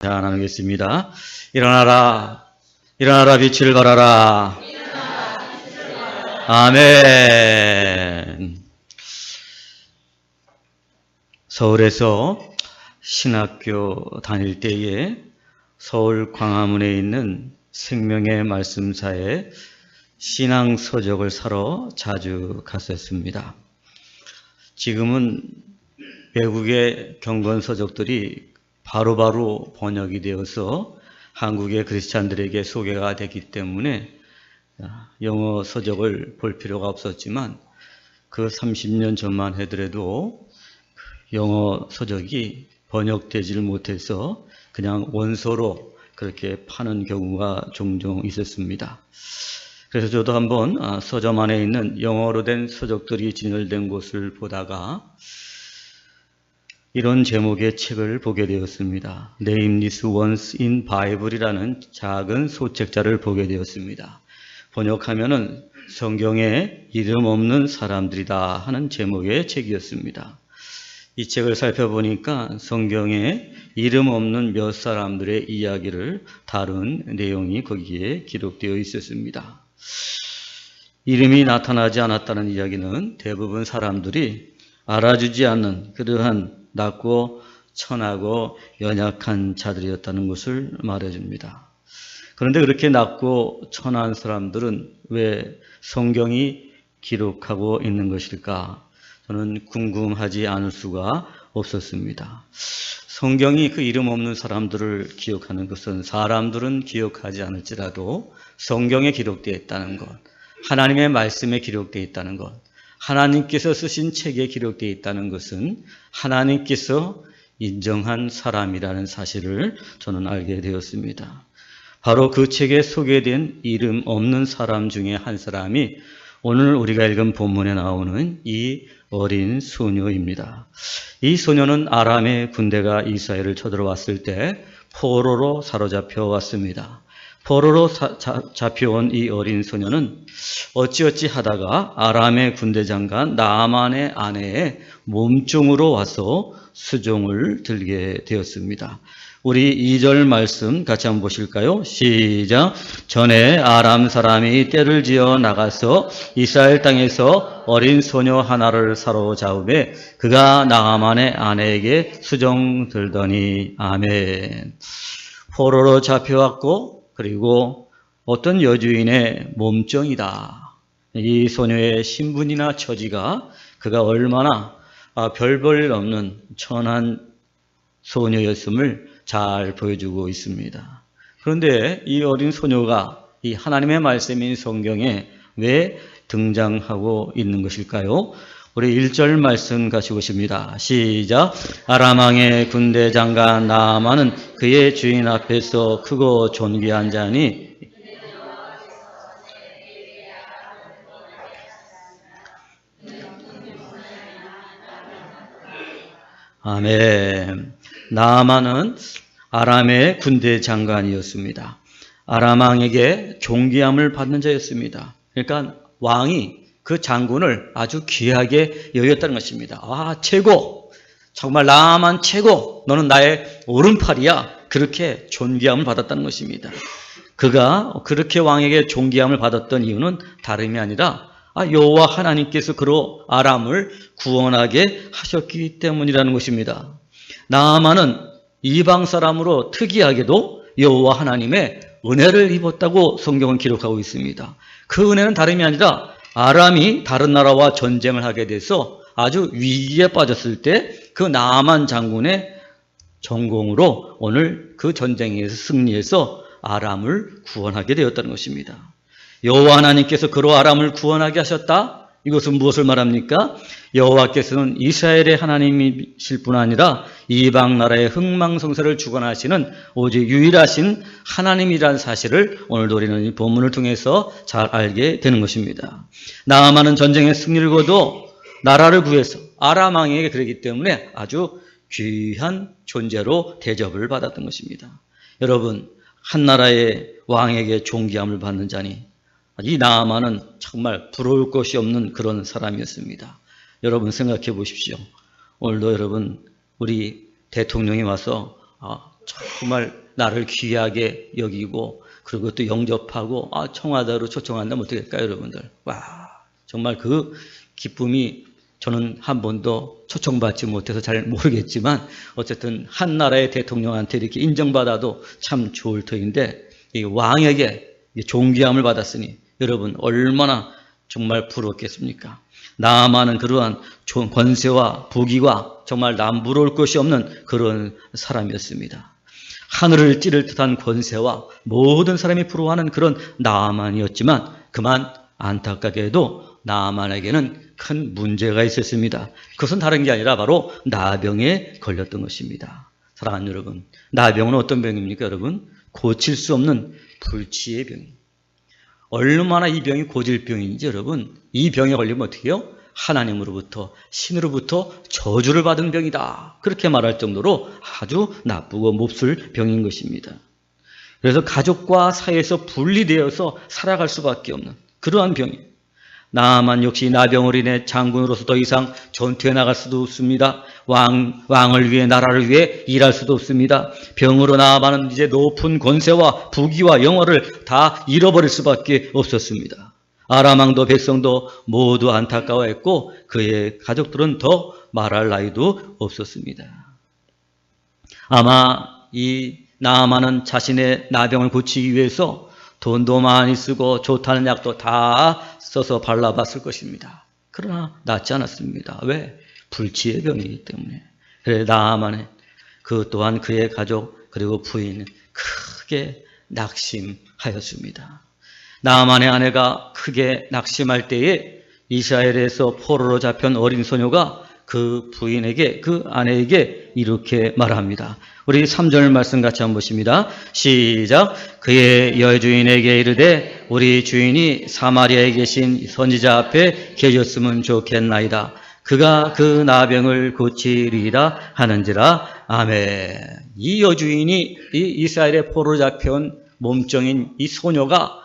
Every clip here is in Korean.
자, 나누겠습니다. 일어나라, 일어나라, 빛을 발하라. 아멘. 서울에서 신학교 다닐 때에 서울 광화문에 있는 생명의 말씀사에 신앙서적을 사러 자주 갔었습니다. 지금은 외국의 경건서적들이 바로바로 번역이 되어서 한국의 크리스찬들에게 소개가 됐기 때문에 영어 서적을 볼 필요가 없었지만 그 30년 전만 하더라도 영어 서적이 번역되지를 못해서 그냥 원서로 그렇게 파는 경우가 종종 있었습니다. 그래서 저도 한번 서점 안에 있는 영어로 된 서적들이 진열된 곳을 보다가 이런 제목의 책을 보게 되었습니다. Name this once in Bible이라는 작은 소책자를 보게 되었습니다. 번역하면은 성경에 이름 없는 사람들이다 하는 제목의 책이었습니다. 이 책을 살펴보니까 성경에 이름 없는 몇 사람들의 이야기를 다룬 내용이 거기에 기록되어 있었습니다. 이름이 나타나지 않았다는 이야기는 대부분 사람들이 알아주지 않는 그러한 낮고 천하고 연약한 자들이었다는 것을 말해줍니다. 그런데 그렇게 낮고 천한 사람들은 왜 성경이 기록하고 있는 것일까? 저는 궁금하지 않을 수가 없었습니다. 성경이 그 이름 없는 사람들을 기억하는 것은 사람들은 기억하지 않을지라도 성경에 기록되어 있다는 것, 하나님의 말씀에 기록되어 있다는 것, 하나님께서 쓰신 책에 기록되어 있다는 것은 하나님께서 인정한 사람이라는 사실을 저는 알게 되었습니다. 바로 그 책에 소개된 이름 없는 사람 중에 한 사람이 오늘 우리가 읽은 본문에 나오는 이 어린 소녀입니다. 이 소녀는 아람의 군대가 이스라엘을 쳐들어왔을 때 포로로 사로잡혀 왔습니다. 포로로 잡혀온 이 어린 소녀는 어찌어찌 하다가 아람의 군대 장관 나아만의 아내의 몸종으로 와서 수종을 들게 되었습니다. 우리 2절 말씀 같이 한번 보실까요? 시작. 전에 아람 사람이 떼를 지어 나가서 이스라엘 땅에서 어린 소녀 하나를 사로잡으매 그가 나아만의 아내에게 수종 들더니. 아멘. 포로로 잡혀왔고 그리고 어떤 여주인의 몸종이다. 이 소녀의 신분이나 처지가 그가 얼마나 별 볼 일 없는 천한 소녀였음을 잘 보여주고 있습니다. 그런데 이 어린 소녀가 이 하나님의 말씀인 성경에 왜 등장하고 있는 것일까요? 우리 1절 말씀 같이 보십니다. 시작. 아람 왕의 군대 장관 나아만은 그의 주인 앞에서 크고 존귀한 자니 아멘. 나아만은 아람의 군대 장관이었습니다. 아람 왕에게 존귀함을 받는 자였습니다. 그러니까 왕이 그 장군을 아주 귀하게 여겼다는 것입니다. 아, 최고! 정말 나아만 최고! 너는 나의 오른팔이야. 그렇게 존귀함을 받았다는 것입니다. 그가 그렇게 왕에게 존귀함을 받았던 이유는 다름이 아니라 여호와 하나님께서 그로 아람을 구원하게 하셨기 때문이라는 것입니다. 나아만은 이방 사람으로 특이하게도 여호와 하나님의 은혜를 입었다고 성경은 기록하고 있습니다. 그 은혜는 다름이 아니라 아람이 다른 나라와 전쟁을 하게 돼서 아주 위기에 빠졌을 때 그 나아만 장군의 전공으로 오늘 그 전쟁에서 승리해서 아람을 구원하게 되었다는 것입니다. 여호와 하나님께서 그로 아람을 구원하게 하셨다? 이것은 무엇을 말합니까? 여호와께서는 이스라엘의 하나님이실 뿐 아니라 이방 나라의 흥망성쇠를 주관하시는 오직 유일하신 하나님이라는 사실을 오늘도 우리는 이 본문을 통해서 잘 알게 되는 것입니다. 나아만은 전쟁에 승리를 거둬 나라를 구해서 아람 왕에게 그러기 때문에 아주 귀한 존재로 대접을 받았던 것입니다. 여러분, 한 나라의 왕에게 존귀함을 받는 자니 이 나아만은 정말 부러울 것이 없는 그런 사람이었습니다. 여러분 생각해 보십시오. 오늘도 여러분 우리 대통령이 와서 정말 나를 귀하게 여기고 그리고 또 영접하고 청와대로 초청한다면 어떻게 될까요, 여러분들? 와, 정말 그 기쁨이 저는 한 번도 초청받지 못해서 잘 모르겠지만 어쨌든 한 나라의 대통령한테 이렇게 인정받아도 참 좋을 터인데 이 왕에게 존귀함을 받았으니 여러분 얼마나 정말 부럽겠습니까? 나아만은 그러한 권세와 부귀와 정말 남부러울 것이 없는 그런 사람이었습니다. 하늘을 찌를 듯한 권세와 모든 사람이 부러워하는 그런 나아만이었지만 그만 안타깝게도 나아만에게는 큰 문제가 있었습니다. 그것은 다른 게 아니라 바로 나병에 걸렸던 것입니다. 사랑하는 여러분, 나병은 어떤 병입니까, 여러분? 고칠 수 없는 불치의 병입니다. 얼마나 이 병이 고질 병인지 여러분, 이 병에 걸리면 어떻게 해요? 하나님으로부터, 신으로부터 저주를 받은 병이다. 그렇게 말할 정도로 아주 나쁘고 몹쓸 병인 것입니다. 그래서 가족과 사이에서 분리되어서 살아갈 수밖에 없는 그러한 병이에요. 나아만 역시 나병으로 인해 장군으로서 더 이상 전투에 나갈 수도 없습니다. 왕을 위해 나라를 위해 일할 수도 없습니다. 병으로 나아만은 이제 높은 권세와 부귀와 영화를 다 잃어버릴 수밖에 없었습니다. 아람 왕도 백성도 모두 안타까워했고 그의 가족들은 더 말할 나위도 없었습니다. 아마 이 나아만은 자신의 나병을 고치기 위해서 돈도 많이 쓰고 좋다는 약도 다 써서 발라봤을 것입니다. 그러나 낫지 않았습니다. 왜? 불치의 병이기 때문에. 그래 나아만은 그 또한 그의 가족 그리고 부인은 크게 낙심하였습니다. 나아만의 아내가 크게 낙심할 때에 이스라엘에서 포로로 잡힌 어린 소녀가 그 부인에게 그 아내에게 이렇게 말합니다. 우리 3절 말씀 같이 한번 보십니다. 시작. 그의 여주인에게 이르되 우리 주인이 사마리아에 계신 선지자 앞에 계셨으면 좋겠나이다. 그가 그 나병을 고치리이다 하는지라. 아멘. 이 여주인이 이 이스라엘의 포로로 잡혀온 몸종인 이 소녀가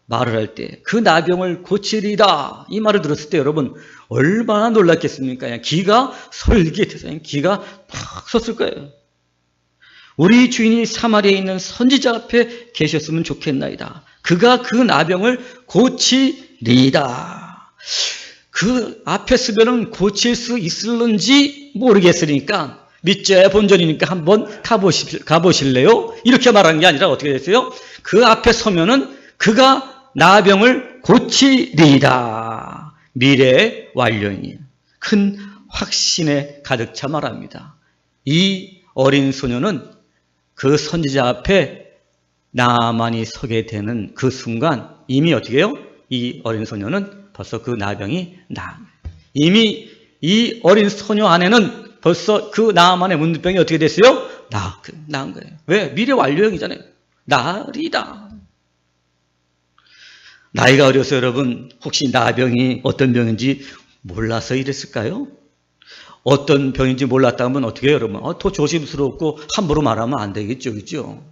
말을 할 때 그 나병을 고치리이다 이 말을 들었을 때 여러분 얼마나 놀랐겠습니까? 그냥 기가 솔깃해서 기가 팍 섰을 거예요. 우리 주인이 사마리아에 있는 선지자 앞에 계셨으면 좋겠나이다. 그가 그 나병을 고치리이다. 그 앞에 쓰면은 고칠 수 있을는지 모르겠으니까 믿져야 본전이니까 한번 가보실래요? 이렇게 말한 게 아니라 어떻게 됐어요? 그 앞에 서면은 그가 나병을 고치리이다. 미래의 완료이니 큰 확신에 가득 차 말합니다. 이 어린 소녀는 그 선지자 앞에 나만이 서게 되는 그 순간 이미 어떻게 해요? 이 어린 소녀는 벌써 그 나병이 이미 이 어린 소녀 안에는 벌써 그 나만의 문둥병이 어떻게 됐어요? 나은 거예요. 왜? 미래 완료형이잖아요. 나으리다. 나이가 어려서 여러분 혹시 나병이 어떤 병인지 몰라서 이랬을까요? 어떤 병인지 몰랐다면 어떻게 해요, 여러분? 더 조심스럽고 함부로 말하면 안 되겠죠, 그죠?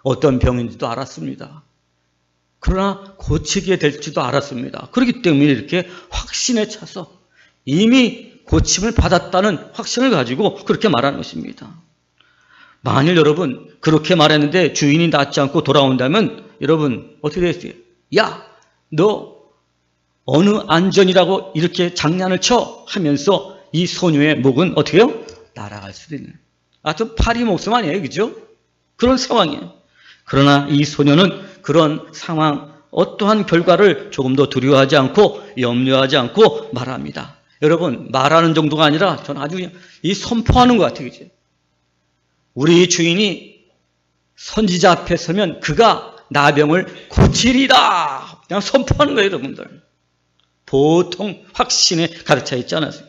어떤 병인지도 알았습니다. 그러나 고치게 될지도 알았습니다. 그렇기 때문에 이렇게 확신에 차서 이미 고침을 받았다는 확신을 가지고 그렇게 말하는 것입니다. 만일 여러분 그렇게 말했는데 주인이 낫지 않고 돌아온다면 여러분 어떻게 됐어요? 야, 너 어느 안전이라고 이렇게 장난을 쳐 하면서 이 소녀의 목은 어떻게 해요? 날아갈 수도 있는 좀 파리 목숨 아니에요, 그죠? 그런 상황이에요. 그러나 이 소녀는 그런 상황 어떠한 결과를 조금 더 두려워하지 않고 염려하지 않고 말합니다. 여러분 말하는 정도가 아니라 저는 아주 그냥 이 선포하는 것 같아요, 그죠? 우리 주인이 선지자 앞에 서면 그가 나병을 고치리다. 그냥 선포하는 거예요, 여러분들. 보통 확신에 가득 차 있지 않았어요.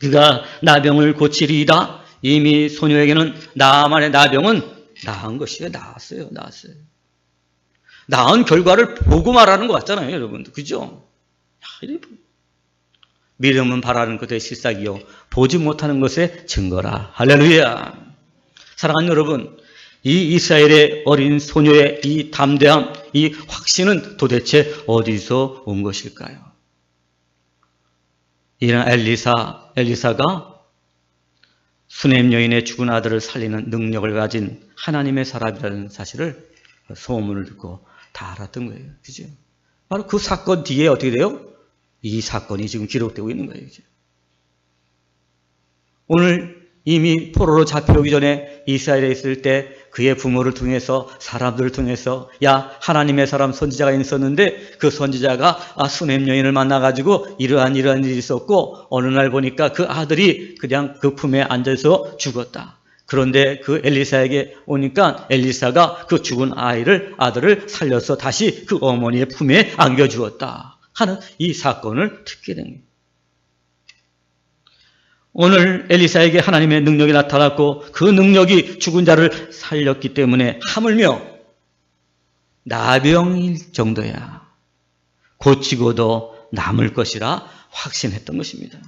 그가 나병을 고치리다. 이미 소녀에게는 나만의 나병은 나은 것이에요. 나았어요. 나은 결과를 보고 말하는 것 같잖아요, 여러분들. 그죠? 믿음은 바라는 것의 실상이요 보지 못하는 것의 증거라. 할렐루야. 사랑하는 여러분, 이 이스라엘의 어린 소녀의 이 담대함, 이 확신은 도대체 어디서 온 것일까요? 이런 엘리사가 수냄 여인의 죽은 아들을 살리는 능력을 가진 하나님의 사람이라는 사실을 소문을 듣고 다 알았던 거예요. 그죠? 바로 그 사건 뒤에 어떻게 돼요? 이 사건이 지금 기록되고 있는 거예요. 그죠? 오늘 이미 포로로 잡혀오기 전에 이스라엘에 있을 때 그의 부모를 통해서 사람들을 통해서 야 하나님의 사람 선지자가 있었는데 그 선지자가 수냄 여인을 만나가지고 이러한 일이 있었고 어느 날 보니까 그 아들이 그냥 그 품에 앉아서 죽었다. 그런데 그 엘리사에게 오니까 엘리사가 그 죽은 아들을 살려서 다시 그 어머니의 품에 안겨주었다 하는 이 사건을 듣게 된 거예요. 오늘 엘리사에게 하나님의 능력이 나타났고 그 능력이 죽은 자를 살렸기 때문에 하물며 나병일 정도야 고치고도 남을 것이라 확신했던 것입니다.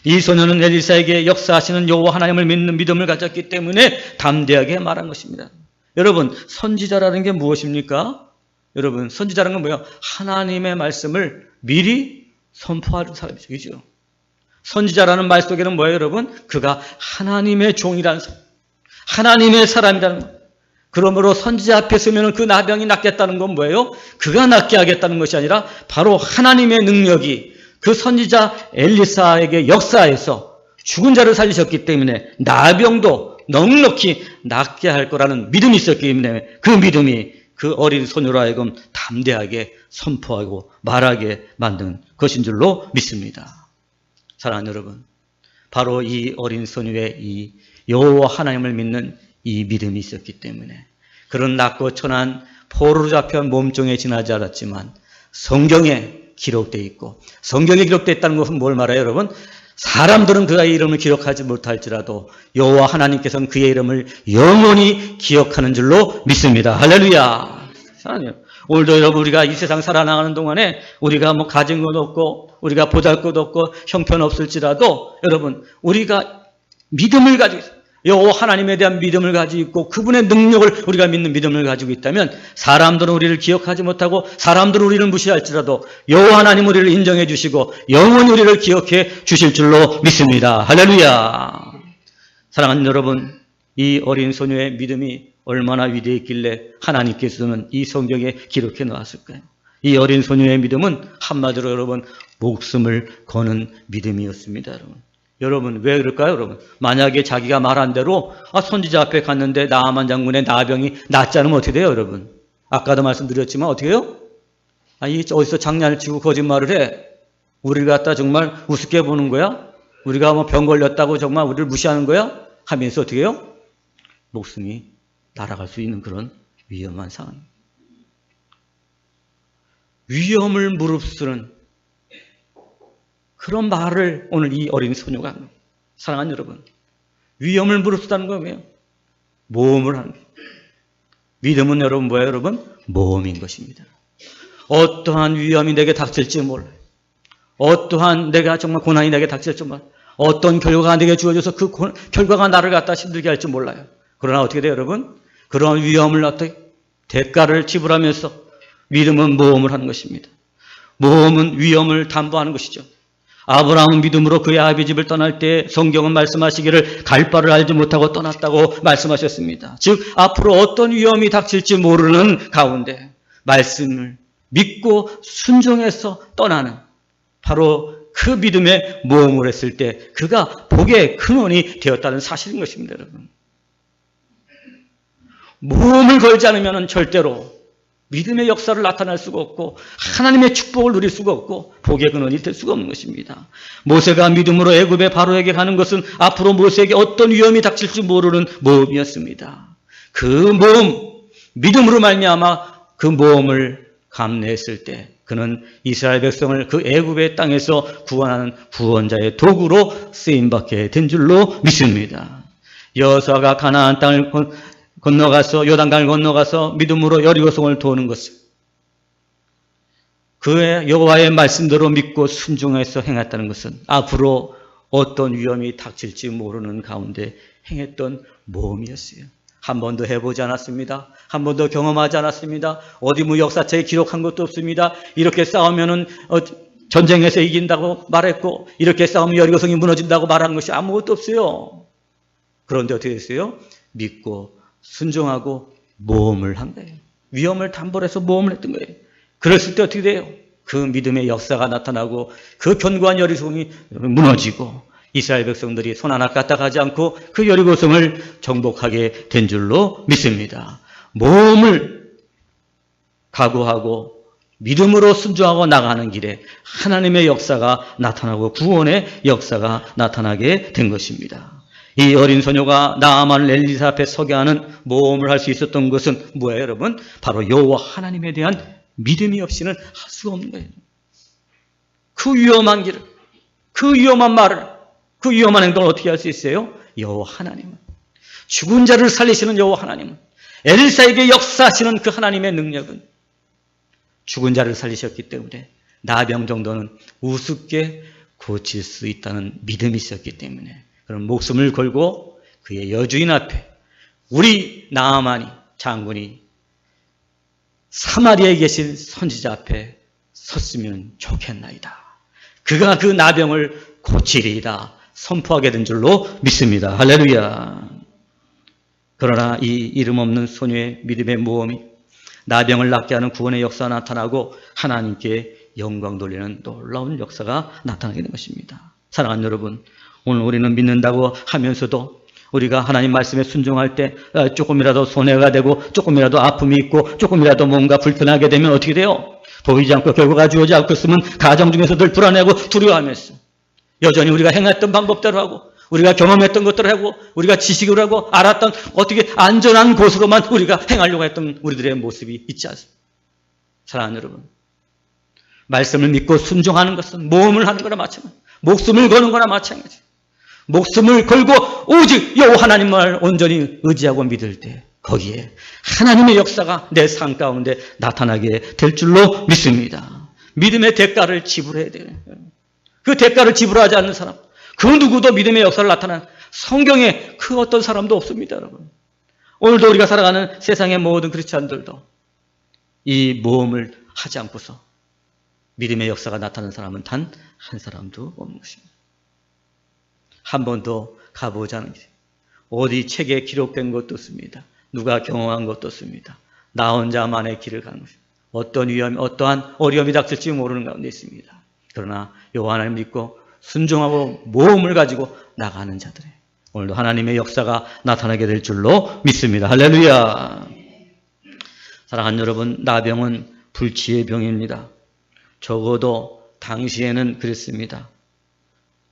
이 소녀는 엘리사에게 역사하시는 여호와 하나님을 믿는 믿음을 가졌기 때문에 담대하게 말한 것입니다. 여러분, 선지자라는 게 무엇입니까? 여러분, 선지자라는 건 뭐예요? 하나님의 말씀을 미리 선포하는 사람이죠. 그죠? 선지자라는 말 속에는 뭐예요, 여러분? 그가 하나님의 종이라는 사람, 하나님의 사람이라는 것. 그러므로 선지자 앞에 서면 그 나병이 낫겠다는 건 뭐예요? 그가 낫게 하겠다는 것이 아니라 바로 하나님의 능력이 그 선지자 엘리사에게 역사해서 죽은 자를 살리셨기 때문에 나병도 넉넉히 낫게 할 거라는 믿음이 있었기 때문에 그 믿음이 그 어린 소녀로 하여금 담대하게 선포하고 말하게 만든 것인 줄로 믿습니다. 사랑하는 여러분, 바로 이 어린 소녀의 이 여호와 하나님을 믿는 이 믿음이 있었기 때문에 그런 낮고 천한 포로로 잡혀온 몸종에 지나지 않았지만 성경에 기록되어 있고 성경에 기록되어 있다는 것은 뭘 말해요, 여러분? 사람들은 그의 이름을 기록하지 못할지라도 여호와 하나님께서는 그의 이름을 영원히 기억하는 줄로 믿습니다. 할렐루야. 사랑해요. 오늘도 여러분 우리가 이 세상 살아나가는 동안에 우리가 뭐 가진 것 없고 우리가 보잘것 없고 형편없을지라도 여러분 우리가 믿음을 가지고 있어요. 여호와 하나님에 대한 믿음을 가지고 있고 그분의 능력을 우리가 믿는 믿음을 가지고 있다면 사람들은 우리를 기억하지 못하고 사람들은 우리를 무시할지라도 여호와 하나님 우리를 인정해 주시고 영원히 우리를 기억해 주실 줄로 믿습니다. 할렐루야. 사랑하는 여러분, 이 어린 소녀의 믿음이 얼마나 위대했길래 하나님께서는 이 성경에 기록해 놓았을까요? 이 어린 소녀의 믿음은 한마디로 여러분 목숨을 거는 믿음이었습니다. 여러분 왜 그럴까요? 여러분 만약에 자기가 말한 대로 선지자 앞에 갔는데 나아만 장군의 나병이 낫지 않으면 어떻게 돼요? 여러분 아까도 말씀드렸지만 어떻게 해요? 이 어디서 장난을 치고 거짓말을 해? 우리를 갖다 정말 우습게 보는 거야? 우리가 뭐 병 걸렸다고 정말 우리를 무시하는 거야? 하면서 어떻게 해요? 목숨이 날아갈 수 있는 그런 위험한 상황. 위험을 무릅쓰는 그런 말을 오늘 이 어린 소녀가 합니다. 사랑하는 여러분, 위험을 무릅쓰다는 건 뭐예요? 모험을 하는 거예요. 믿음은 여러분 뭐예요, 여러분? 모험인 것입니다. 어떠한 위험이 내게 닥칠지 몰라요. 어떠한 내가 정말 고난이 내게 닥칠지 몰라요. 어떤 결과가 내게 주어져서 그 결과가 나를 갖다 힘들게 할지 몰라요. 그러나 어떻게 돼요, 여러분? 그런 위험을 어떻게 대가를 지불하면서 믿음은 모험을 하는 것입니다. 모험은 위험을 담보하는 것이죠. 아브라함은 믿음으로 그의 아비 집을 떠날 때 성경은 말씀하시기를 갈 바를 알지 못하고 떠났다고 말씀하셨습니다. 즉 앞으로 어떤 위험이 닥칠지 모르는 가운데 말씀을 믿고 순종해서 떠나는 바로 그 믿음의 모험을 했을 때 그가 복의 근원이 되었다는 사실인 것입니다. 여러분, 모험을 걸지 않으면 절대로 믿음의 역사를 나타낼 수가 없고 하나님의 축복을 누릴 수가 없고 복의 근원이 될 수가 없는 것입니다. 모세가 믿음으로 애굽의 바로에게 가는 것은 앞으로 모세에게 어떤 위험이 닥칠지 모르는 모험이었습니다. 그 모험, 믿음으로 말미암아 그 모험을 감내했을 때 그는 이스라엘 백성을 그 애굽의 땅에서 구원하는 구원자의 도구로 쓰임받게 된 줄로 믿습니다. 여호수아가 가나안 땅을 건너가서 요단강을 건너가서 믿음으로 여리고성을 도는 것은 그의 여호와의 말씀대로 믿고 순종해서 행했다는 것은 앞으로 어떤 위험이 닥칠지 모르는 가운데 행했던 모험이었어요. 한 번도 해보지 않았습니다. 한 번도 경험하지 않았습니다. 어디 뭐 역사책에 기록한 것도 없습니다. 이렇게 싸우면은 전쟁에서 이긴다고 말했고 이렇게 싸우면 여리고성이 무너진다고 말한 것이 아무것도 없어요. 그런데 어떻게 됐어요? 믿고 순종하고 모험을 한 거예요. 위험을 담보해서 모험을 했던 거예요. 그랬을 때 어떻게 돼요? 그 믿음의 역사가 나타나고 그 견고한 여리고성이 무너지고 이스라엘 백성들이 손 하나 까딱하지 않고 그 여리고성을 정복하게 된 줄로 믿습니다. 모험을 각오하고 믿음으로 순종하고 나가는 길에 하나님의 역사가 나타나고 구원의 역사가 나타나게 된 것입니다. 이 어린 소녀가 나아만을 엘리사 앞에 서게 하는 모험을 할 수 있었던 것은 뭐예요, 여러분? 바로 여호와 하나님에 대한 믿음이 없이는 할 수가 없는 거예요. 그 위험한 길을, 그 위험한 말을, 그 위험한 행동을 어떻게 할 수 있어요? 여호와 하나님은, 죽은 자를 살리시는 여호와 하나님은, 엘리사에게 역사하시는 그 하나님의 능력은 죽은 자를 살리셨기 때문에 나병 정도는 우습게 고칠 수 있다는 믿음이 있었기 때문에 그런 목숨을 걸고 그의 여주인 앞에 우리 나아만이 장군이 사마리아에 계신 선지자 앞에 섰으면 좋겠나이다. 그가 그 나병을 고치리이다 선포하게 된 줄로 믿습니다. 할렐루야. 그러나 이 이름 없는 소녀의 믿음의 모험이 나병을 낫게 하는 구원의 역사가 나타나고 하나님께 영광 돌리는 놀라운 역사가 나타나게 된 것입니다. 사랑하는 여러분, 오늘 우리는 믿는다고 하면서도 우리가 하나님 말씀에 순종할 때 조금이라도 손해가 되고 조금이라도 아픔이 있고 조금이라도 뭔가 불편하게 되면 어떻게 돼요? 보이지 않고 결과가 주어지지 않고 있으면 가정 중에서 늘 불안해하고 두려워하면서 여전히 우리가 행했던 방법대로 하고 우리가 경험했던 것들을 하고 우리가 지식으로 하고 알았던 어떻게 안전한 곳으로만 우리가 행하려고 했던 우리들의 모습이 있지 않습니까? 사랑하는 여러분, 말씀을 믿고 순종하는 것은 모험을 하는 거나 마찬가지, 목숨을 거는 거나 마찬가지. 목숨을 걸고 오직 여호와 하나님을 온전히 의지하고 믿을 때 거기에 하나님의 역사가 내 삶 가운데 나타나게 될 줄로 믿습니다. 믿음의 대가를 지불해야 돼요. 그 대가를 지불하지 않는 사람, 그 누구도 믿음의 역사를 나타내는 성경에 그 어떤 사람도 없습니다, 여러분. 오늘도 우리가 살아가는 세상의 모든 크리스찬들도 이 모험을 하지 않고서 믿음의 역사가 나타나는 사람은 단 한 사람도 없는 것입니다. 한 번도 가보지 않은 길, 어디 책에 기록된 것도 없습니다. 누가 경험한 것도 없습니다. 나 혼자만의 길을 가는 것입니다. 어떤 위험이, 어떠한 어려움이 닥칠지 모르는 가운데 있습니다. 그러나 여호와 하나님을 믿고 순종하고 모험을 가지고 나가는 자들의 오늘도 하나님의 역사가 나타나게 될 줄로 믿습니다. 할렐루야. 사랑하는 여러분, 나병은 불치의 병입니다. 적어도 당시에는 그랬습니다.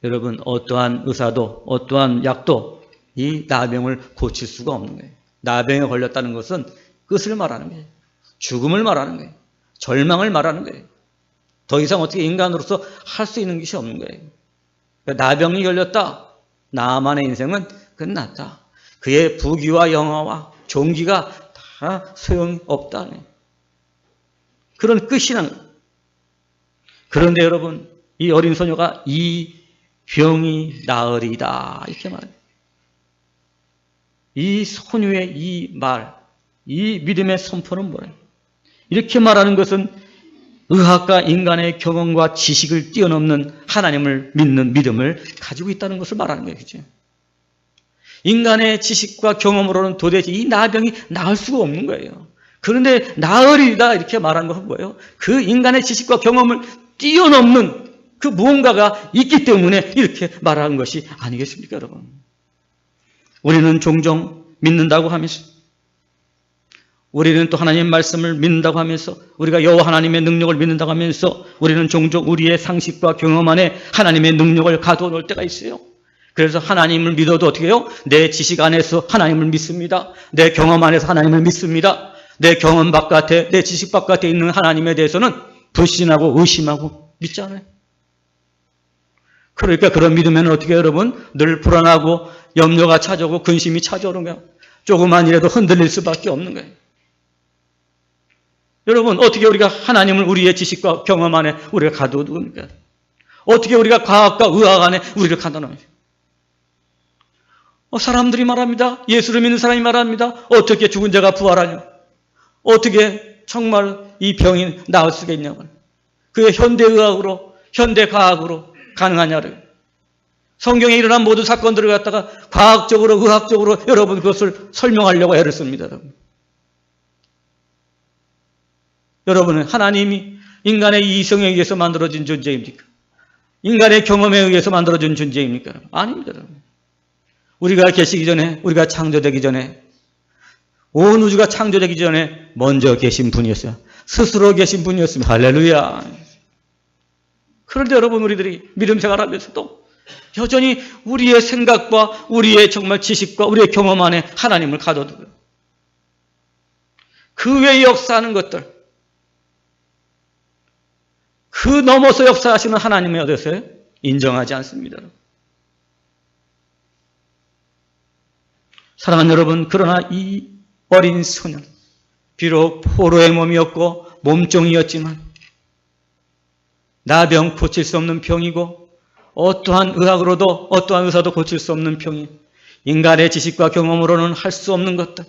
여러분, 어떠한 의사도 어떠한 약도 이 나병을 고칠 수가 없는 거예요. 나병에 걸렸다는 것은 끝을 말하는 거예요. 죽음을 말하는 거예요. 절망을 말하는 거예요. 더 이상 어떻게 인간으로서 할 수 있는 것이 없는 거예요. 나병이 걸렸다. 나만의 인생은 끝났다. 그의 부귀와 영화와 종기가 다 소용없다. 그런 끝이 난 거예요. 그런데 여러분, 이 어린 소녀가 이 병이 나으리다 이렇게 말해요. 이 소녀의 이 말, 이 믿음의 선포는 뭐예요? 이렇게 말하는 것은 의학과 인간의 경험과 지식을 뛰어넘는 하나님을 믿는 믿음을 가지고 있다는 것을 말하는 거예요. 그렇죠? 인간의 지식과 경험으로는 도대체 이 나병이 나을 수가 없는 거예요. 그런데 나으리다 이렇게 말하는 것은 뭐예요? 그 인간의 지식과 경험을 뛰어넘는 그 무언가가 있기 때문에 이렇게 말하는 것이 아니겠습니까, 여러분? 우리는 종종 믿는다고 하면서, 우리는 또 하나님의 말씀을 믿는다고 하면서, 우리가 여호와 하나님의 능력을 믿는다고 하면서 우리는 종종 우리의 상식과 경험 안에 하나님의 능력을 가둬놓을 때가 있어요. 그래서 하나님을 믿어도 어떻게 해요? 내 지식 안에서 하나님을 믿습니다. 내 경험 안에서 하나님을 믿습니다. 내 경험 바깥에, 내 지식 바깥에 있는 하나님에 대해서는 불신하고 의심하고 믿지 않아요. 그러니까 그런 믿으면 어떻게 해요, 여러분? 늘 불안하고 염려가 찾아오고 근심이 찾아오는 거예요. 조금만 이라도 흔들릴 수밖에 없는 거예요. 여러분, 어떻게 우리가 하나님을 우리의 지식과 경험 안에 우리가 가둬둡니까? 어떻게 우리가 과학과 의학 안에 우리를 가둬놓습니까? 사람들이 말합니다. 예수를 믿는 사람이 말합니다. 어떻게 죽은 자가 부활하냐? 어떻게 정말 이 병이 나을 수가 있냐고. 그게 현대의학으로, 현대과학으로 가능하냐를. 성경에 일어난 모든 사건들을 갖다가 과학적으로, 의학적으로 여러분 그것을 설명하려고 애를 씁니다. 여러분. 여러분은 하나님이 인간의 이성에 의해서 만들어진 존재입니까? 인간의 경험에 의해서 만들어진 존재입니까? 아닙니다. 여러분. 우리가 계시기 전에, 우리가 창조되기 전에, 온 우주가 창조되기 전에 먼저 계신 분이었어요. 스스로 계신 분이었습니다. 할렐루야. 그런데 여러분, 우리들이 믿음 생활하면서도 여전히 우리의 생각과 우리의 정말 지식과 우리의 경험 안에 하나님을 가둬두고요. 그 외에 역사하는 것들, 그 넘어서 역사하시는 하나님의 어디서요? 인정하지 않습니다. 사랑하는 여러분, 그러나 이 어린 소년, 비록 포로의 몸이었고 몸종이었지만 나병 고칠 수 없는 병이고 어떠한 의학으로도 어떠한 의사도 고칠 수 없는 병이 인간의 지식과 경험으로는 할 수 없는 것들,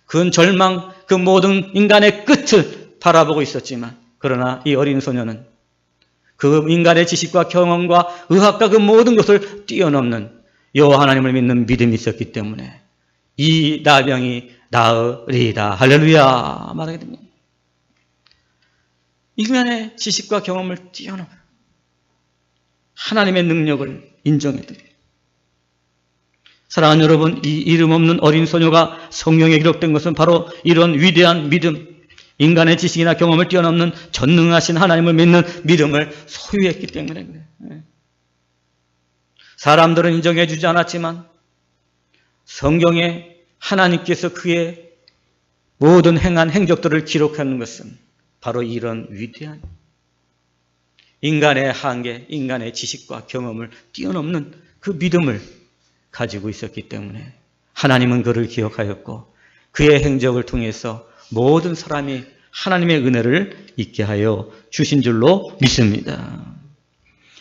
그 절망, 그 모든 인간의 끝을 바라보고 있었지만 그러나 이 어린 소년은 그 인간의 지식과 경험과 의학과 그 모든 것을 뛰어넘는 여호와 하나님을 믿는 믿음이 있었기 때문에 이 나병이 나으리이다. 할렐루야 말하게 됩니다. 인간의 지식과 경험을 뛰어넘어 하나님의 능력을 인정해야 됩니다. 사랑하는 여러분, 이 이름 없는 어린 소녀가 성경에 기록된 것은 바로 이런 위대한 믿음, 인간의 지식이나 경험을 뛰어넘는 전능하신 하나님을 믿는 믿음을 소유했기 때문에 그래요. 사람들은 인정해 주지 않았지만 성경에 하나님께서 그의 모든 행한 행적들을 기록하는 것은 바로 이런 위대한 인간의 한계, 인간의 지식과 경험을 뛰어넘는 그 믿음을 가지고 있었기 때문에 하나님은 그를 기억하였고 그의 행적을 통해서 모든 사람이 하나님의 은혜를 잊게 하여 주신 줄로 믿습니다.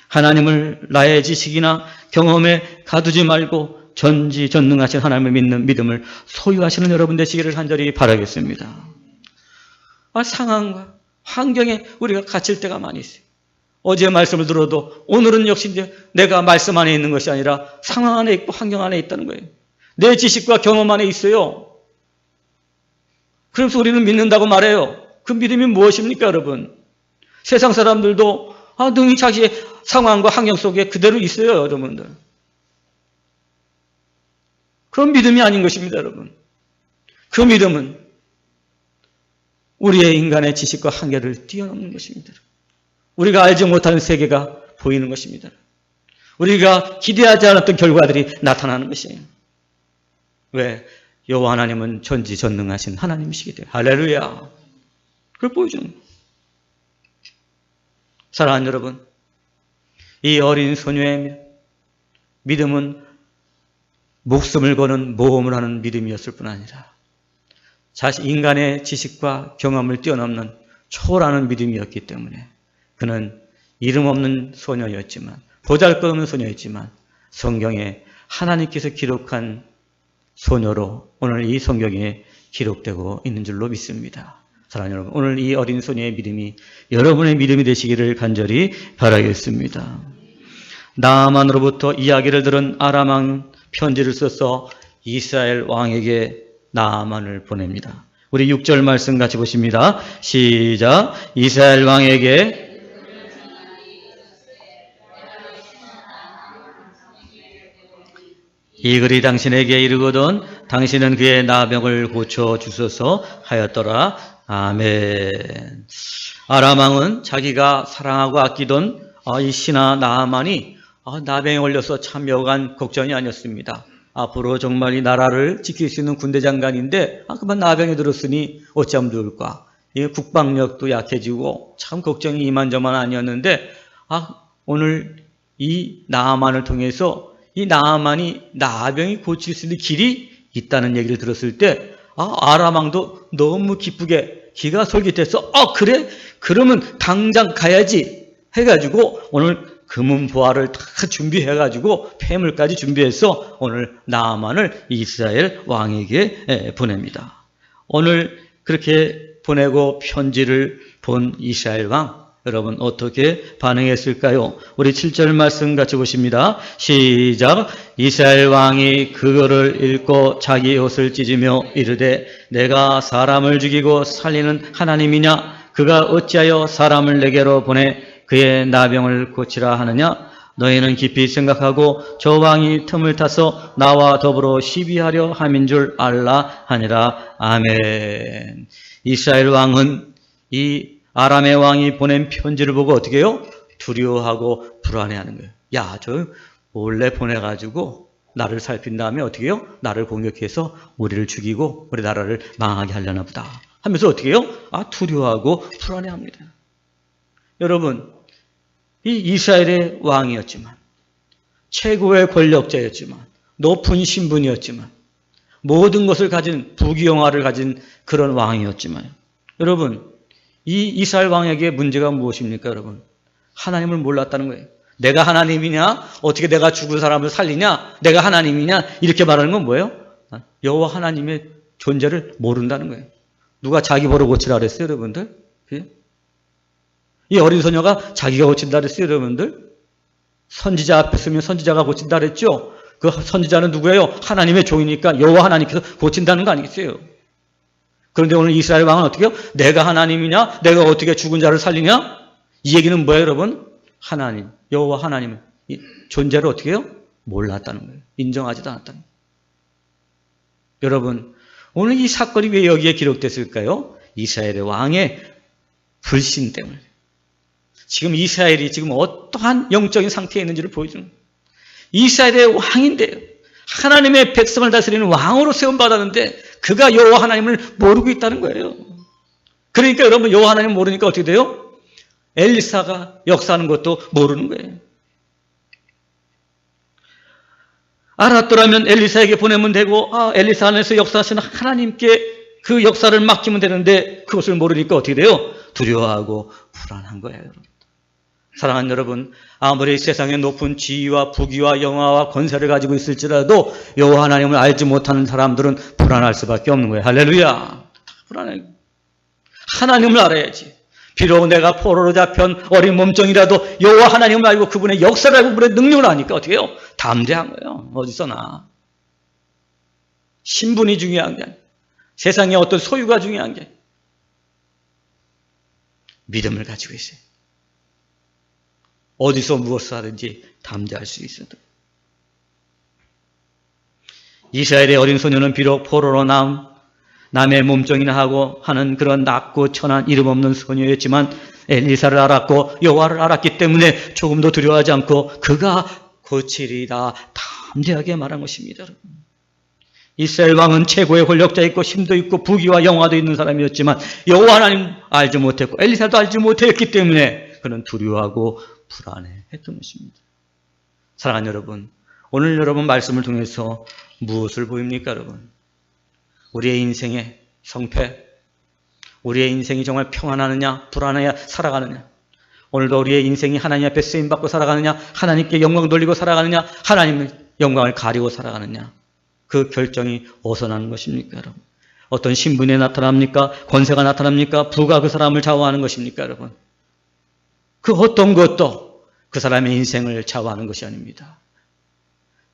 하나님을 나의 지식이나 경험에 가두지 말고 전지전능하신 하나님을 믿는 믿음을 소유하시는 여러분 되시기를 간절히 바라겠습니다. 상황과 환경에 우리가 갇힐 때가 많이 있어요. 어제 말씀을 들어도 오늘은 역시 이제 내가 말씀 안에 있는 것이 아니라 상황 안에 있고 환경 안에 있다는 거예요. 내 지식과 경험 안에 있어요. 그래서 우리는 믿는다고 말해요. 그 믿음이 무엇입니까, 여러분? 세상 사람들도 능히 자기의 상황과 환경 속에 그대로 있어요, 여러분들. 그런 믿음이 아닌 것입니다, 여러분. 그 믿음은 우리의 인간의 지식과 한계를 뛰어넘는 것입니다. 우리가 알지 못하는 세계가 보이는 것입니다. 우리가 기대하지 않았던 결과들이 나타나는 것이에요. 왜? 여호와 하나님은 전지전능하신 하나님이시기 때문에. 할렐루야. 그걸 보여주는 거예요. 사랑하는 여러분, 이 어린 소녀의 믿음은 목숨을 거는 모험을 하는 믿음이었을 뿐 아니라 인간의 지식과 경험을 뛰어넘는 초월하는 믿음이었기 때문에 그는 이름 없는 소녀였지만, 보잘것없는 소녀였지만 성경에 하나님께서 기록한 소녀로 오늘 이 성경에 기록되고 있는 줄로 믿습니다. 사랑하는 여러분, 오늘 이 어린 소녀의 믿음이 여러분의 믿음이 되시기를 간절히 바라겠습니다. 나아만으로부터 이야기를 들은 아람 왕은 편지를 써서 이스라엘 왕에게 나아만을 보냅니다. 우리 6절 말씀 같이 보십니다. 시작. 이스라엘 왕에게 이 글이 당신에게 이르거든 당신은 그의 나병을 고쳐 주소서 하였더라. 아멘. 아람 왕은 자기가 사랑하고 아끼던 이 신하 나아만이 나병에 걸려서 참 묘한 걱정이 아니었습니다. 앞으로 정말 이 나라를 지킬 수 있는 군대 장관인데 그만 나병에 들었으니 어찌하면 좋을까. 국방력도 약해지고 참 걱정이 이만저만 아니었는데 오늘 이 나아만을 통해서 이 나아만이 나병이 고칠 수 있는 길이 있다는 얘기를 들었을 때 아람 왕도 너무 기쁘게 기가 솔깃해서 그래? 그러면 당장 가야지 해가지고 오늘 금은보화를 다 준비해가지고 폐물까지 준비해서 오늘 나아만을 이스라엘 왕에게 보냅니다. 오늘 그렇게 보내고 편지를 본 이스라엘 왕, 여러분 어떻게 반응했을까요? 우리 7절 말씀 같이 보십니다. 시작. 이스라엘 왕이 그거를 읽고 자기 옷을 찢으며 이르되 내가 사람을 죽이고 살리는 하나님이냐? 그가 어찌하여 사람을 내게로 보내 그의 나병을 고치라 하느냐? 너희는 깊이 생각하고 저 왕이 틈을 타서 나와 더불어 시비하려 함인 줄 알라 하니라. 아멘. 이스라엘 왕은 이 아람의 왕이 보낸 편지를 보고 어떻게 해요? 두려워하고 불안해하는 거예요. 야, 저 몰래 보내가지고 나를 살핀 다음에 어떻게 해요? 나를 공격해서 우리를 죽이고 우리 나라를 망하게 하려나 보다 하면서 어떻게 해요? 두려워하고 불안해합니다. 여러분, 이 이스라엘의 왕이었지만, 최고의 권력자였지만, 높은 신분이었지만, 모든 것을 가진 부귀영화를 가진 그런 왕이었지만, 여러분, 이 이스라엘 왕에게 문제가 무엇입니까, 여러분? 하나님을 몰랐다는 거예요. 내가 하나님이냐? 어떻게 내가 죽은 사람을 살리냐? 내가 하나님이냐? 이렇게 말하는 건 뭐예요? 여호와 하나님의 존재를 모른다는 거예요. 누가 자기 보러 고치라 그랬어요, 여러분들? 이 어린 소녀가 자기가 고친다 그랬어요, 여러분들? 선지자 앞에 서면 선지자가 고친다 그랬죠? 그 선지자는 누구예요? 하나님의 종이니까 여호와 하나님께서 고친다는 거 아니겠어요? 그런데 오늘 이스라엘 왕은 어떻게 해요? 내가 하나님이냐? 내가 어떻게 죽은 자를 살리냐? 이 얘기는 뭐예요, 여러분? 하나님, 여호와 하나님의 존재를 어떻게 해요? 몰랐다는 거예요. 인정하지도 않았다는 거예요. 여러분, 오늘 이 사건이 왜 여기에 기록됐을까요? 이스라엘의 왕의 불신 때문에. 지금 이스라엘이 지금 어떠한 영적인 상태에 있는지를 보여주는 거예요. 이스라엘의 왕인데요. 하나님의 백성을 다스리는 왕으로 세움받았는데 그가 여호와 하나님을 모르고 있다는 거예요. 그러니까 여러분 여호와 하나님을 모르니까 어떻게 돼요? 엘리사가 역사하는 것도 모르는 거예요. 알았더라면 엘리사에게 보내면 되고 엘리사 안에서 역사하시는 하나님께 그 역사를 맡기면 되는데 그것을 모르니까 어떻게 돼요? 두려워하고 불안한 거예요. 여러분. 사랑하는 여러분, 아무리 세상에 높은 지위와 부귀와 영화와 권세를 가지고 있을지라도 여호와 하나님을 알지 못하는 사람들은 불안할 수밖에 없는 거예요. 할렐루야. 불안해. 하나님을 알아야지. 비록 내가 포로로 잡힌 어린 몸종이라도 여호와 하나님을 알고 그분의 역사를 알고 그분의 능력을 아니까 어떻게 해요? 담대한 거예요. 어디서나. 신분이 중요한 게 아니에요. 세상에 어떤 소유가 중요한 게 아니에요. 믿음을 가지고 있어요. 어디서 무엇을 하든지 담대할 수 있어도. 이스라엘의 어린 소녀는 비록 포로로 남의 몸종이나 하고 하는 그런 낮고 천한 이름 없는 소녀였지만 엘리사를 알았고 여호와를 알았기 때문에 조금도 두려워하지 않고 그가 고치리다 담대하게 말한 것입니다. 이스라엘 왕은 최고의 권력자 있고 힘도 있고 부귀와 영화도 있는 사람이었지만 여호와 하나님 알지 못했고 엘리사도 알지 못했기 때문에 그는 두려워하고 불안해했던 것입니다. 사랑하는 여러분, 오늘 여러분 말씀을 통해서 무엇을 보입니까, 여러분? 우리의 인생의 성패, 우리의 인생이 정말 평안하느냐, 불안하냐, 살아가느냐? 오늘도 우리의 인생이 하나님 앞에 쓰임받고 살아가느냐, 하나님께 영광 돌리고 살아가느냐, 하나님의 영광을 가리고 살아가느냐? 그 결정이 어디서 나는 것입니까, 여러분? 어떤 신분에 나타납니까? 권세가 나타납니까? 부가 그 사람을 좌우하는 것입니까, 여러분? 그 어떤 것도 그 사람의 인생을 좌우하는 것이 아닙니다.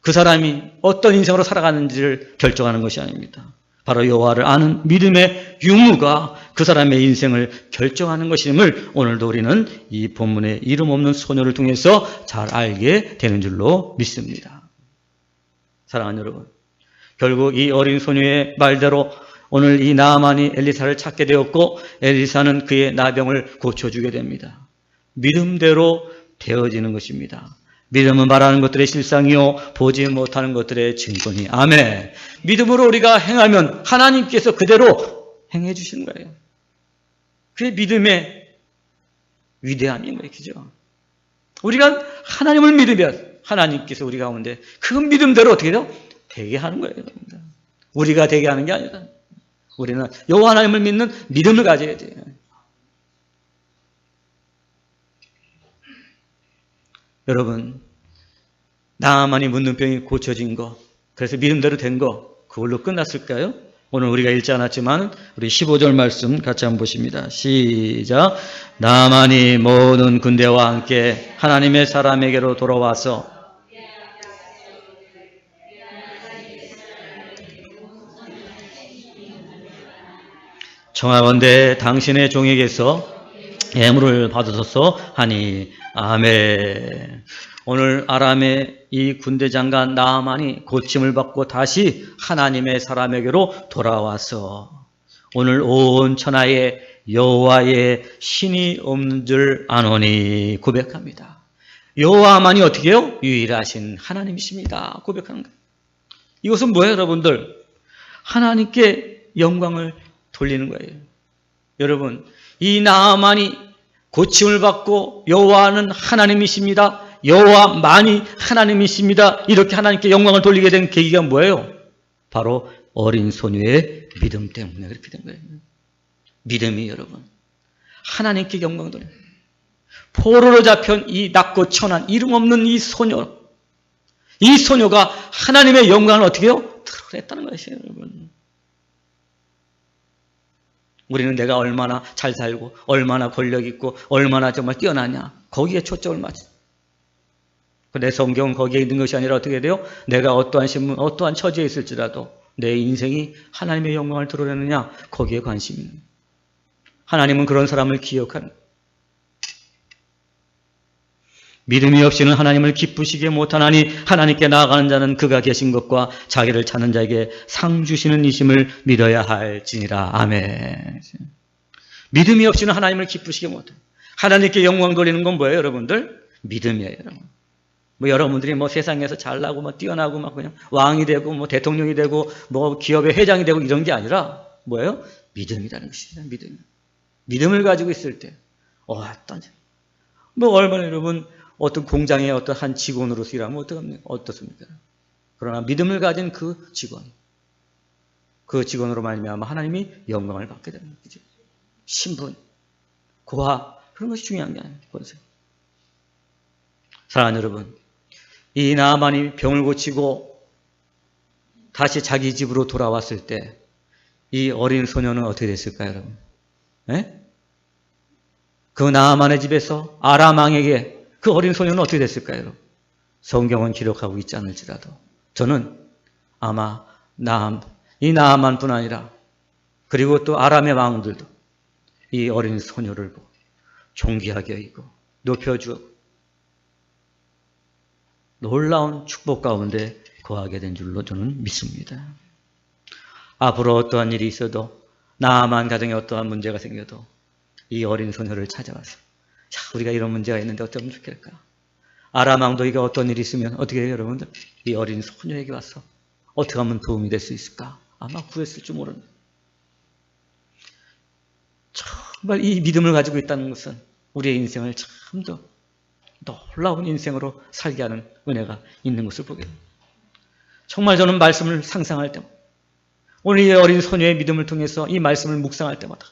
그 사람이 어떤 인생으로 살아가는지를 결정하는 것이 아닙니다. 바로 여호와를 아는 믿음의 유무가 그 사람의 인생을 결정하는 것임을 오늘도 우리는 이 본문의 이름 없는 소녀를 통해서 잘 알게 되는 줄로 믿습니다. 사랑하는 여러분, 결국 이 어린 소녀의 말대로 오늘 이 나아만이 엘리사를 찾게 되었고 엘리사는 그의 나병을 고쳐주게 됩니다. 믿음대로 되어지는 것입니다. 믿음은 말하는 것들의 실상이요 보지 못하는 것들의 증거니. 아멘. 믿음으로 우리가 행하면 하나님께서 그대로 행해 주시는 거예요. 그게 믿음의 위대함인 거예요. 그죠? 우리가 하나님을 믿으면 하나님께서 우리 가운데 그 믿음대로 어떻게 돼요? 되게 하는 거예요. 우리가 되게 하는 게 아니라 우리는 여호와 하나님을 믿는 믿음을 가져야 돼요. 여러분, 나아만이 문둥병이 고쳐진 거, 그래서 믿음대로 된 거, 그걸로 끝났을까요? 오늘 우리가 읽지 않았지만 우리 15절 말씀 같이 한번 보십니다. 시작. 나만이 모든 군대와 함께 하나님의 사람에게로 돌아와서 청하건대 당신의 종에게서 예물을 받으소서 하니 아멘. 오늘 아람의 이 군대 장관 나아만이 고침을 받고 다시 하나님의 사람에게로 돌아와서 오늘 온 천하에 여호와의 신이 없는 줄 아노니 고백합니다. 여호와만이 어떻게 해요? 유일하신 하나님이십니다. 고백하는 거예요. 이것은 뭐예요, 여러분들? 하나님께 영광을 돌리는 거예요. 여러분, 이 나아만이 고침을 받고 여호와는 하나님이십니다. 여호와만이 하나님이십니다. 이렇게 하나님께 영광을 돌리게 된 계기가 뭐예요? 바로 어린 소녀의 믿음 때문에 그렇게 된 거예요. 믿음이 여러분, 하나님께 영광을 돌리는 거예요. 포로로 잡힌 이 낮고 천한 이름 없는 이 소녀, 이 소녀가 하나님의 영광을 어떻게 해요? 드러냈다는 것이에요, 여러분. 우리는 내가 얼마나 잘 살고 얼마나 권력 있고 얼마나 정말 뛰어나냐, 거기에 초점을 맞춰. 내 성경은 거기에 있는 것이 아니라 어떻게 돼요? 내가 어떠한 신분, 어떠한 처지에 있을지라도 내 인생이 하나님의 영광을 드러내느냐, 거기에 관심이 있는 거예요. 하나님은 그런 사람을 기억하는 거예요. 믿음이 없이는 하나님을 기쁘시게 못하나니 하나님께 나아가는 자는 그가 계신 것과 자기를 찾는 자에게 상 주시는 이심을 믿어야 할지니라. 아멘. 믿음이 없이는 하나님을 기쁘시게 못해요. 하나님께 영광 돌리는 건 뭐예요, 여러분들? 믿음이에요, 여러분. 여러분들이 세상에서 잘나고 뛰어나고 그냥 왕이 되고 대통령이 되고 기업의 회장이 되고 이런 게 아니라 뭐예요? 믿음이라는 것이죠. 믿음을 가지고 있을 때 얼마나 여러분 어떤 공장의 어떤 한 직원으로서 일하면 어떻습니까? 그러나 믿음을 가진 그 직원으로 말미암아 하나님이 영광을 받게 되는 거죠. 신분, 고하 그런 것이 중요한 게 아니에요. 사랑하는 여러분, 이 나아만이 병을 고치고 다시 자기 집으로 돌아왔을 때 이 어린 소녀는 어떻게 됐을까요, 여러분? 네? 그 나아만의 집에서 아람 왕에게 그 어린 소녀는 어떻게 됐을까요, 여러분? 성경은 기록하고 있지 않을지라도 저는 아마 이 나아만뿐 아니라 그리고 또 아람의 왕들도 이 어린 소녀를 보고 존귀하게 여기고 높여주고 놀라운 축복 가운데 거하게 된 줄로 저는 믿습니다. 앞으로 어떠한 일이 있어도 나아만 가정에 어떠한 문제가 생겨도 이 어린 소녀를 찾아와서 우리가 이런 문제가 있는데 어떻게 하면 좋겠을까? 아람 왕도 이게 어떤 일이 있으면 어떻게 해요, 여러분들? 이 어린 소녀에게 와서 어떻게 하면 도움이 될 수 있을까? 아마 구했을 줄 모르는. 정말 이 믿음을 가지고 있다는 것은 우리의 인생을 참 더 놀라운 인생으로 살게 하는 은혜가 있는 것을 보게 됩니다. 정말 저는 말씀을 상상할 때마다 오늘 이 어린 소녀의 믿음을 통해서 이 말씀을 묵상할 때마다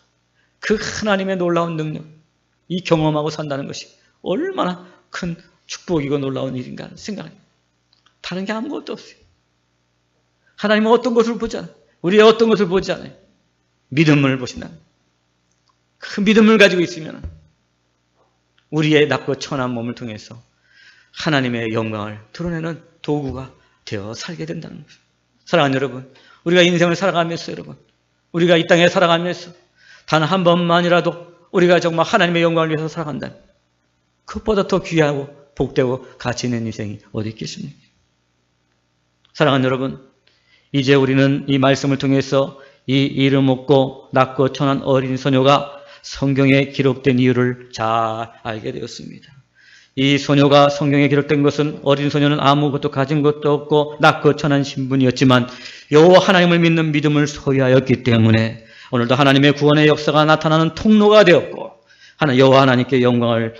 그 하나님의 놀라운 능력, 이 경험하고 산다는 것이 얼마나 큰 축복이고 놀라운 일인가 생각합니다. 다른 게 아무것도 없어요. 하나님은 어떤 것을 보지 않아요. 우리의 어떤 것을 보지 않아요. 믿음을 보신다는 거예요. 그 믿음을 가지고 있으면 우리의 낮고 천한 몸을 통해서 하나님의 영광을 드러내는 도구가 되어 살게 된다는 거죠. 사랑하는 여러분, 우리가 인생을 살아가면서 여러분, 우리가 이 땅에 살아가면서 단 한 번만이라도 우리가 정말 하나님의 영광을 위해서 살아간다면 그것보다 더 귀하고 복되고 가치 있는 인생이 어디 있겠습니까? 사랑하는 여러분, 이제 우리는 이 말씀을 통해서 이 이름 없고 낮고 천한 어린 소녀가 성경에 기록된 이유를 잘 알게 되었습니다. 이 소녀가 성경에 기록된 것은 어린 소녀는 아무것도 가진 것도 없고 낮고 천한 신분이었지만 여호와 하나님을 믿는 믿음을 소유하였기 때문에 오늘도 하나님의 구원의 역사가 나타나는 통로가 되었고 여호와 하나님께 영광을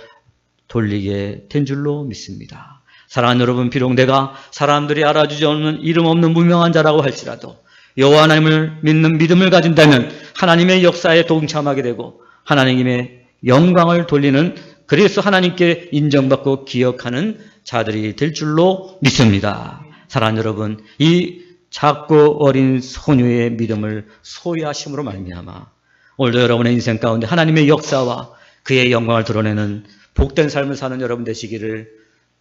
돌리게 된 줄로 믿습니다. 사랑하는 여러분, 비록 내가 사람들이 알아주지 않는 이름 없는 무명한 자라고 할지라도 여호와 하나님을 믿는 믿음을 가진다면 하나님의 역사에 동참하게 되고 하나님의 영광을 돌리는, 그래서 하나님께 인정받고 기억하는 자들이 될 줄로 믿습니다. 사랑하는 여러분, 이 작고 어린 소녀의 믿음을 소유하심으로 말미암아 오늘도 여러분의 인생 가운데 하나님의 역사와 그의 영광을 드러내는 복된 삶을 사는 여러분 되시기를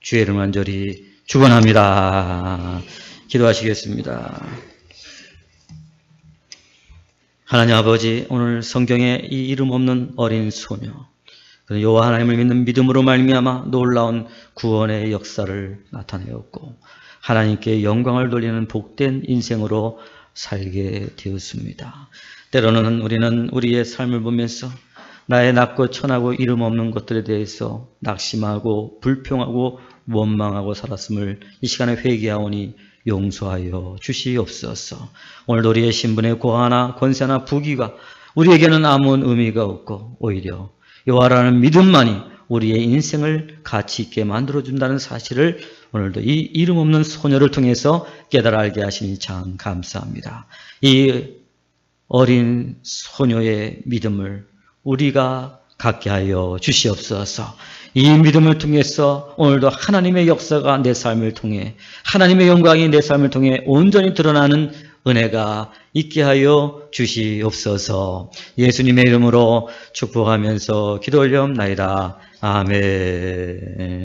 주의 이름으로 간절히 축원합니다. 기도하시겠습니다. 하나님 아버지, 오늘 성경에 이 이름 없는 어린 소녀, 여호와 하나님을 믿는 믿음으로 말미암아 놀라운 구원의 역사를 나타내었고 하나님께 영광을 돌리는 복된 인생으로 살게 되었습니다. 때로는 우리는 우리의 삶을 보면서 나의 낮고 천하고 이름 없는 것들에 대해서 낙심하고 불평하고 원망하고 살았음을 이 시간에 회개하오니 용서하여 주시옵소서. 오늘도 우리의 신분의 고하나 권세나 부귀가 우리에게는 아무 의미가 없고 오히려 여호와라는 믿음만이 우리의 인생을 가치 있게 만들어준다는 사실을 오늘도 이 이름 없는 소녀를 통해서 깨달아 알게 하시니 참 감사합니다. 이 어린 소녀의 믿음을 우리가 갖게 하여 주시옵소서. 이 믿음을 통해서 오늘도 하나님의 역사가 내 삶을 통해 하나님의 영광이 내 삶을 통해 온전히 드러나는 은혜가 있게 하여 주시옵소서. 예수님의 이름으로 축복하면서 기도 올려옵나이다. 아멘.